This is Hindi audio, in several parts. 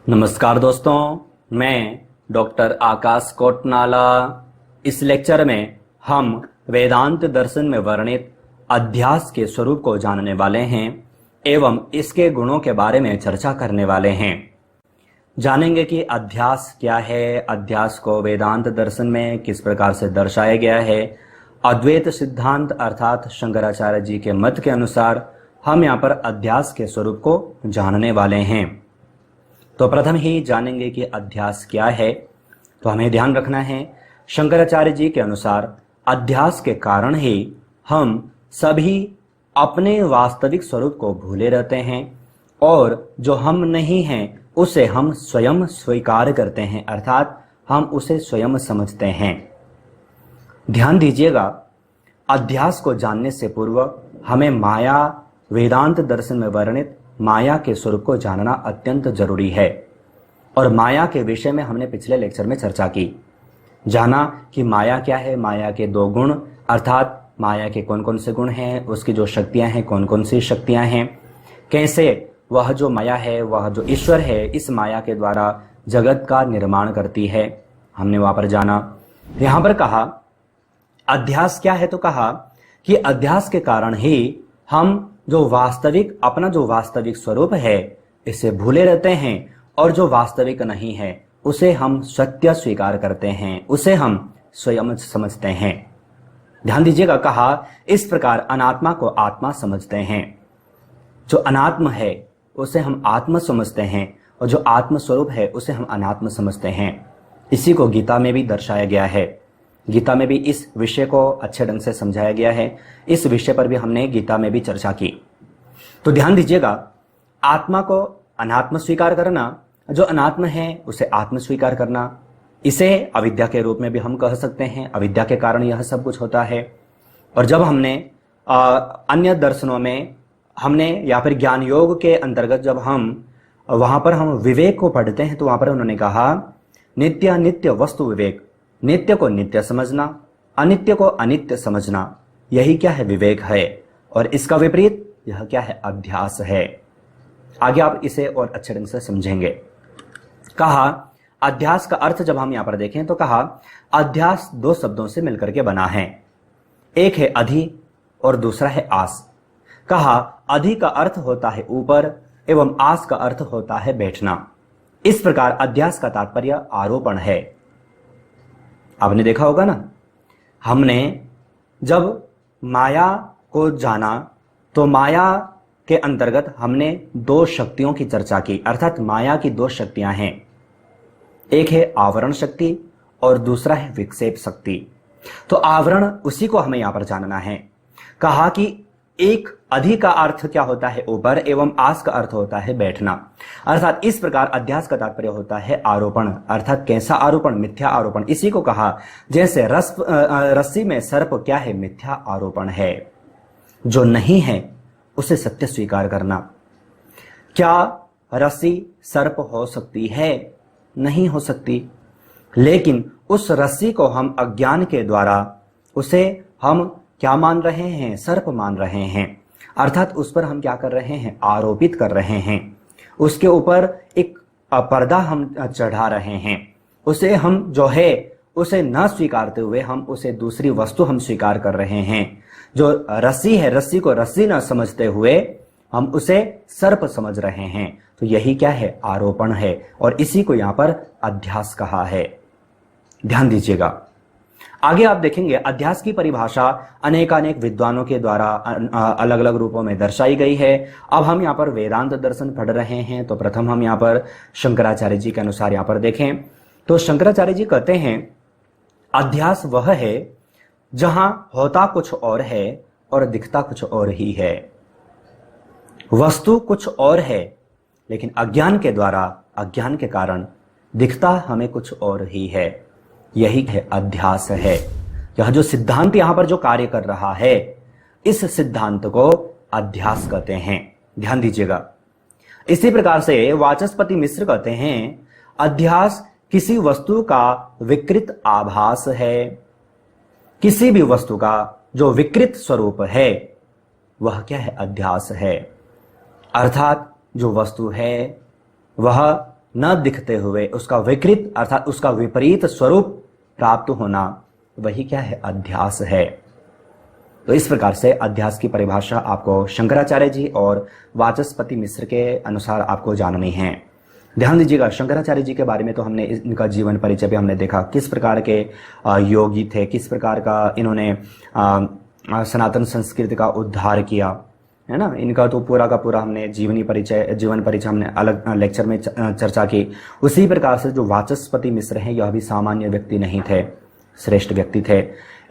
नमस्कार दोस्तों, मैं डॉक्टर आकाश कोटनाला। इस लेक्चर में हम वेदांत दर्शन में वर्णित अध्यास के स्वरूप को जानने वाले हैं एवं इसके गुणों के बारे में चर्चा करने वाले हैं। जानेंगे कि अध्यास क्या है, अध्यास को वेदांत दर्शन में किस प्रकार से दर्शाया गया है। अद्वैत सिद्धांत अर्थात शंकराचार्य जी के मत के अनुसार हम यहाँ पर अध्यास के स्वरूप को जानने वाले हैं। तो प्रथम ही जानेंगे कि अध्यास क्या है। तो हमें ध्यान रखना है, शंकराचार्य जी के अनुसार अध्यास के कारण ही हम सभी अपने वास्तविक स्वरूप को भूले रहते हैं और जो हम नहीं हैं उसे हम स्वयं स्वीकार करते हैं, अर्थात हम उसे स्वयं समझते हैं। ध्यान दीजिएगा, अध्यास को जानने से पूर्व हमें माया, वेदांत दर्शन में वर्णित माया के स्वरूप को जानना अत्यंत जरूरी है। और माया के विषय में हमने पिछले लेक्चर में चर्चा की, जाना कि माया क्या है, माया के दो गुण अर्थात माया के कौन कौन से गुण हैं, उसकी जो शक्तियां हैं कौन कौन सी शक्तियां हैं, कैसे वह जो माया है, वह जो ईश्वर है, इस माया के द्वारा जगत का निर्माण करती है, हमने वहां पर जाना। यहां पर कहा अध्यास क्या है, तो कहा कि अध्यास के कारण ही हम अपना जो वास्तविक स्वरूप है इसे भूले रहते हैं और जो वास्तविक नहीं है उसे हम सत्य स्वीकार करते हैं, उसे हम स्वयं समझते हैं। ध्यान दीजिएगा, कहा इस प्रकार अनात्मा को आत्मा समझते हैं। जो अनात्म है उसे हम आत्म समझते हैं और जो आत्म स्वरूप है उसे हम अनात्म समझते हैं। इसी को गीता में भी दर्शाया गया है। गीता में भी इस विषय को अच्छे ढंग से समझाया गया है। इस विषय पर भी हमने गीता में भी चर्चा की। तो ध्यान दीजिएगा, आत्मा को अनात्म स्वीकार करना, जो अनात्म है उसे आत्म स्वीकार करना, इसे अविद्या के रूप में भी हम कह सकते हैं। अविद्या के कारण यह सब कुछ होता है। और जब हमने अन्य दर्शनों में हमने या फिर ज्ञान योग के अंतर्गत जब हम वहां पर हम विवेक को पढ़ते हैं तो वहां पर उन्होंने कहा नित्य अनित्य वस्तु विवेक, नित्य को नित्य समझना, अनित्य को अनित्य समझना, यही क्या है, विवेक है। और इसका विपरीत यह क्या है, अध्यास है। आगे आप इसे और अच्छे ढंग से समझेंगे। कहा अध्यास का अर्थ जब हम यहां पर देखें तो कहा अध्यास दो शब्दों से मिलकर के बना है, एक है अधि और दूसरा है आस। कहा अधि का अर्थ होता है ऊपर एवं आस का अर्थ होता है बैठना। इस प्रकार अध्यास का तात्पर्य आरोपण है। आपने देखा होगा ना, हमने जब माया को जाना तो माया के अंतर्गत हमने दो शक्तियों की चर्चा की, अर्थात माया की दो शक्तियां हैं, एक है आवरण शक्ति और दूसरा है विक्षेप शक्ति। तो आवरण उसी को हमें यहां पर जानना है। कहा कि एक अधि का अर्थ क्या होता है, ऊपर, एवं आस का अर्थ होता है बैठना। अर्थात इस प्रकार अध्यास का तात्पर्य होता है आरोपण, अर्थात कैसा आरोपण, मिथ्या आरोपण। इसी को कहा जैसे रस्सी में सर्प क्या है, मिथ्या आरोपण है। जो नहीं है उसे सत्य स्वीकार करना। क्या रस्सी सर्प हो सकती है? नहीं हो सकती। लेकिन उस रस्सी को हम अज्ञान के द्वारा उसे हम क्या मान रहे हैं, सर्प मान रहे हैं। अर्थात उस पर हम क्या कर रहे हैं, आरोपित कर रहे हैं। उसके ऊपर एक पर्दा हम चढ़ा रहे हैं। उसे हम जो है उसे न स्वीकारते हुए हम उसे दूसरी वस्तु हम स्वीकार कर रहे हैं। जो रस्सी है, रस्सी को रस्सी न समझते हुए हम उसे सर्प समझ रहे हैं। तो यही क्या है, आरोपण है। और इसी को यहां पर अध्यास कहा है। ध्यान दीजिएगा, आगे आप देखेंगे अध्यास की परिभाषा अनेकानेक विद्वानों के द्वारा अलग अलग रूपों में दर्शाई गई है। अब हम यहाँ पर वेदांत दर्शन पढ़ रहे हैं तो प्रथम हम यहाँ पर शंकराचार्य जी के अनुसार यहाँ पर देखें तो शंकराचार्य जी कहते हैं अध्यास वह है जहां होता कुछ और है और दिखता कुछ और ही है। वस्तु कुछ और है लेकिन अज्ञान के द्वारा, अज्ञान के कारण दिखता हमें कुछ और ही है। यही है अध्यास है। यह जो सिद्धांत यहां पर जो कार्य कर रहा है, इस सिद्धांत को अध्यास कहते हैं। ध्यान दीजिएगा। इसी प्रकार से वाचस्पति मिश्र कहते हैं अध्यास किसी वस्तु का विकृत आभास है। किसी भी वस्तु का जो विकृत स्वरूप है वह क्या है, अध्यास है। अर्थात जो वस्तु है वह न दिखते हुए उसका विकृत अर्थात उसका विपरीत स्वरूप प्राप्त होना, वही क्या है? अध्यास है। तो इस प्रकार से अध्यास की परिभाषा आपको शंकराचार्य जी और वाचस्पति मिश्र के अनुसार आपको जाननी है। ध्यान दीजिएगा, शंकराचार्य जी के बारे में तो हमने इनका जीवन परिचय भी हमने देखा, किस प्रकार के योगी थे, किस प्रकार का इन्होंने सनातन संस्कृति का उद्धार किया, है ना। इनका तो पूरा का पूरा हमने जीवन परिचय हमने अलग लेक्चर में चर्चा की। उसी प्रकार से जो वाचस्पति मिश्र हैं, यह भी सामान्य व्यक्ति नहीं थे, श्रेष्ठ व्यक्ति थे।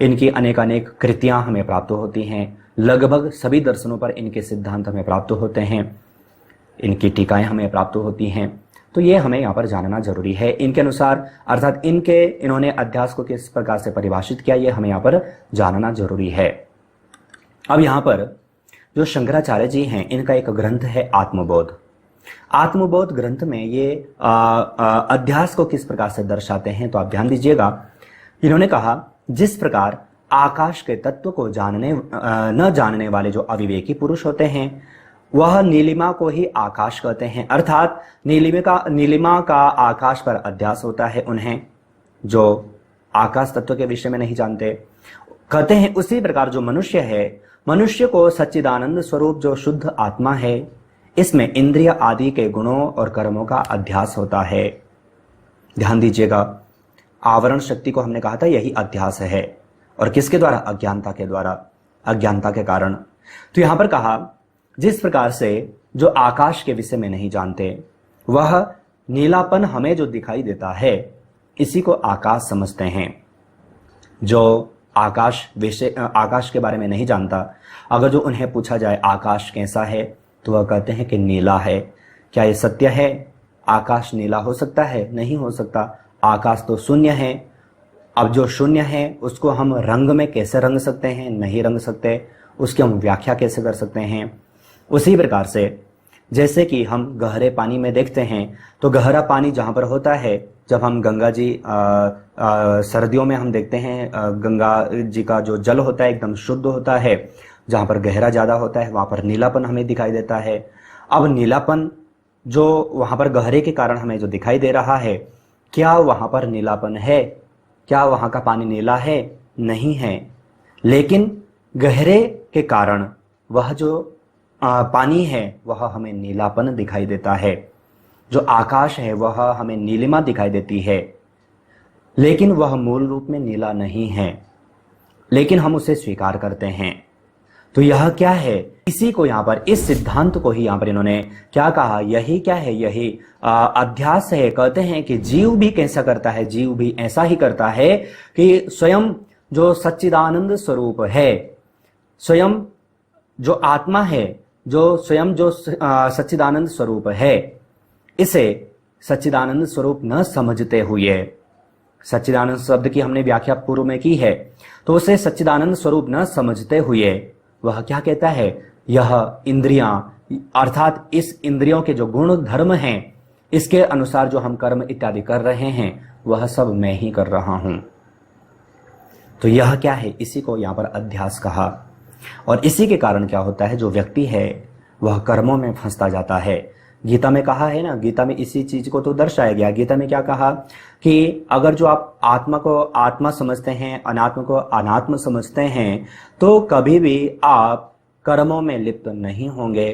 इनकी अनेक कृतियां हमें प्राप्त होती हैं, लगभग सभी दर्शनों पर इनके सिद्धांत हमें प्राप्त होते हैं, इनकी टीकाएं हमें प्राप्त होती हैं। तो ये हमें यहाँ पर जानना जरूरी है। इनके अनुसार अर्थात इन्होंने अध्यास को किस प्रकार से परिभाषित किया, ये हमें यहाँ पर जानना जरूरी है। अब यहाँ पर जो शंकराचार्य जी हैं, इनका एक ग्रंथ है आत्मबोध। आत्मबोध ग्रंथ में ये अध्यास को किस प्रकार से दर्शाते हैं, तो आप ध्यान दीजिएगा। इन्होंने कहा, जिस प्रकार आकाश के तत्व को न जानने वाले जो अविवेकी पुरुष होते हैं, वह नीलिमा को ही आकाश कहते हैं, अर्थात नीलिमा का आकाश पर अध्यास होता है उन्हें, जो आकाश तत्व के विषय में नहीं जानते। कहते हैं उसी प्रकार जो मनुष्य है, मनुष्य को सच्चिदानंद स्वरूप जो शुद्ध आत्मा है, इसमें इंद्रिय आदि के गुणों और कर्मों का अध्यास होता है। ध्यान दीजिएगा, आवरण शक्ति को हमने कहा था यही अध्यास है, और किसके द्वारा? अज्ञानता के द्वारा, अज्ञानता के कारण। तो यहां पर कहा, जिस प्रकार से जो आकाश के विषय में नहीं जानते, वह नीलापन हमें जो दिखाई देता है, इसी को आकाश समझते हैं। जो आकाश के बारे में नहीं जानता, अगर जो उन्हें पूछा जाए आकाश कैसा है, तो वह कहते हैं कि नीला है। क्या ये सत्य है? आकाश नीला हो सकता है? नहीं हो सकता। आकाश तो शून्य है। अब जो शून्य है उसको हम रंग में कैसे रंग सकते हैं? नहीं रंग सकते। उसकी हम व्याख्या कैसे कर सकते हैं? उसी प्रकार से जैसे कि हम गहरे पानी में देखते हैं, तो गहरा पानी जहाँ पर होता है, जब हम गंगा जी सर्दियों में हम देखते हैं, गंगा जी का जो जल होता है एकदम शुद्ध होता है। जहाँ पर गहरा ज़्यादा होता है वहाँ पर नीलापन हमें दिखाई देता है। अब नीलापन जो वहाँ पर गहरे के कारण हमें जो दिखाई दे रहा है, क्या वहाँ पर नीलापन है? क्या वहाँ का पानी नीला है? नहीं है। लेकिन गहरे के कारण वह जो पानी है वह हमें नीलापन दिखाई देता है। जो आकाश है वह हमें नीलिमा दिखाई देती है, लेकिन वह मूल रूप में नीला नहीं है, लेकिन हम उसे स्वीकार करते हैं। तो यह क्या है? इसी को यहाँ पर, इस सिद्धांत को ही यहाँ पर इन्होंने क्या कहा? यही क्या है? यही अध्यास है। कहते हैं कि जीव भी कैसा करता है? जीव भी ऐसा ही करता है कि स्वयं जो सच्चिदानंद स्वरूप है, स्वयं जो आत्मा है, जो स्वयं जो सच्चिदानंद स्वरूप है, इसे सच्चिदानंद स्वरूप न समझते हुए, सच्चिदानंद शब्द की हमने व्याख्या पूर्व में की है, तो उसे सच्चिदानंद स्वरूप न समझते हुए वह क्या कहता है? यह इंद्रियां, अर्थात इस इंद्रियों के जो गुण धर्म हैं, इसके अनुसार जो हम कर्म इत्यादि कर रहे हैं, वह सब मैं ही कर रहा हूं। तो यह क्या है? इसी को यहां पर अध्यास कहा। और इसी के कारण क्या होता है? जो व्यक्ति है वह कर्मों में फंसता जाता है। गीता में कहा है ना, गीता में इसी चीज को तो दर्शाया गया। गीता में क्या कहा कि अगर जो आप आत्मा को आत्मा समझते हैं, अनात्मा को अनात्म समझते हैं, तो कभी भी आप कर्मों में लिप्त नहीं होंगे।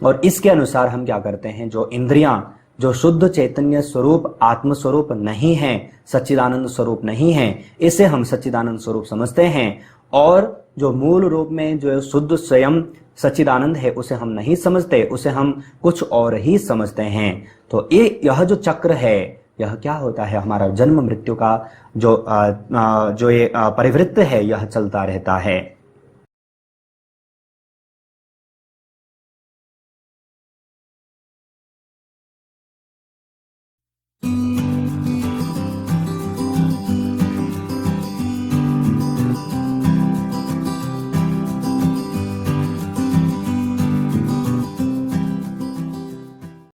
और इसके अनुसार हम क्या करते हैं? जो इंद्रियां जो शुद्ध चैतन्य स्वरूप आत्म स्वरूप नहीं है, सच्चिदानंद स्वरूप नहीं है, इसे हम सच्चिदानंद स्वरूप समझते हैं। और जो मूल रूप में जो शुद्ध स्वयं सच्चिदानंद है उसे हम नहीं समझते, उसे हम कुछ और ही समझते हैं। तो यह जो चक्र है, यह क्या होता है? हमारा जन्म मृत्यु का जो ये परिवृत्त है, यह चलता रहता है।